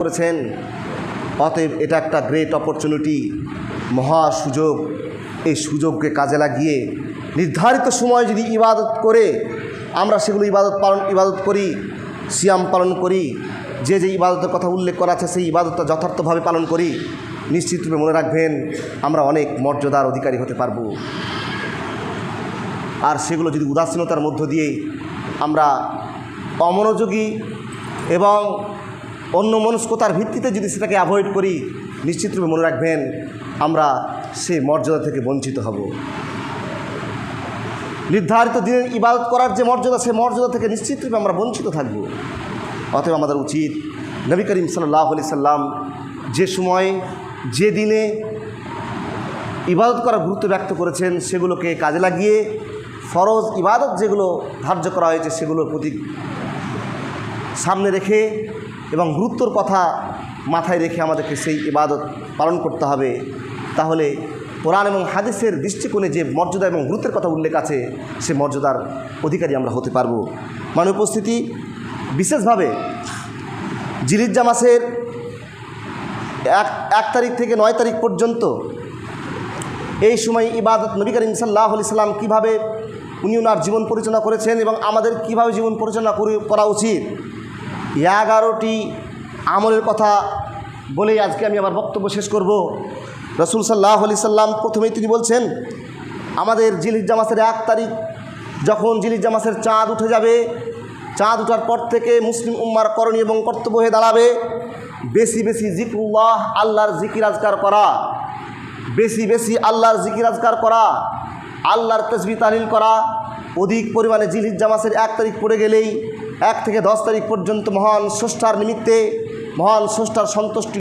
করেছেন। অতএব এটা একটা গ্রেট অপরচুনিটি, মহা সুযোগ। এই সুযোগকে কাজে লাগিয়ে নির্ধারিত সময় যদি ইবাদত করে আমরা সেগুলো ইবাদত করি, সিয়াম পালন করি, যে ইবাদতের কথা উল্লেখ করা আছে সেই ইবাদতটা যথার্থভাবে পালন করি, নিশ্চিতরূপে মনে রাখবেন আমরা অনেক মর্যাদার অধিকারী হতে পারব। আর সেগুলো যদি উদাসীনতার মধ্য দিয়ে আমরা অমনোযোগী এবং অন্যমনস্কতার ভিত্তিতে যদি সেটাকে অ্যাভয়েড করি, নিশ্চিতরূপে মনে রাখবেন আমরা সেই মর্যাদা থেকে বঞ্চিত হব। নির্ধারিত দিনের ইবাদত করার যে মর্যাদা, সেই মর্যাদা থেকে নিশ্চিতরূপে আমরা বঞ্চিত থাকব। অতএব আমাদের উচিত নবী করিম সাল্লাল্লাহু আলাইহি সাল্লাম যে সময় যে দিনে ইবাদত করার গুরুত্ব ব্যক্ত করেছেন সেগুলোকে কাজে লাগিয়ে ফরজ ইবাদত যেগুলো ধার্য করা হয়েছে সেগুলোর প্রতি সামনে রেখে এবং গুরুত্বর কথা মাথায় রেখে আমাদেরকে সেই ইবাদত পালন করতে হবে। তাহলে কোরআন এবং হাদিসের দৃষ্টিকোণে যে মর্যাদা এবং গুরুত্বের কথা উল্লেখ আছে সে মর্যাদার অধিকারী আমরা হতে পারব। মানে উপস্থিতি, বিশেষভাবে জিলহিজ্জা মাসের 1 তারিখ থেকে 9 তারিখ পর্যন্ত এই সময় ইবাদত নবী করিম সাল্লাল্লাহু আলাইহি সাল্লাম কীভাবে উনি ওনার জীবন পরিচালনা করেছেন এবং আমাদের কীভাবে জীবন পরিচালনা করা উচিত, 11টি আমলের কথা বলেই আজকে আমি আমার বক্তব্য শেষ করব। রাসূল সাল্লাল্লাহু আলাইহি সাল্লাম প্রথমেই তিনি বলছেন, আমাদের জিলহিজ্জা মাসের 1 তারিখ যখন জিলহিজ্জা মাসের চাঁদ উঠে যাবে, চাঁদ ওঠার পর থেকে মুসলিম উম্মার করণীয় এবং কর্তব্য হয়ে দাঁড়াবে বেশি বেশি জিকরুল্লাহ, আল্লাহর জিকির আজকার করা, বেশি বেশি আল্লাহর জিকির আজকার করা, আল্লাহর তাসবিহ তাহলিল করা। অধিক পরিমাণে জিলহিজ্জা মাসের 1 তারিখ পড়ে গেলেই 1 থেকে 10 তারিখ পর্যন্ত মহান স্রষ্টার নিমিত্তে, মহান স্রষ্টার সন্তুষ্টি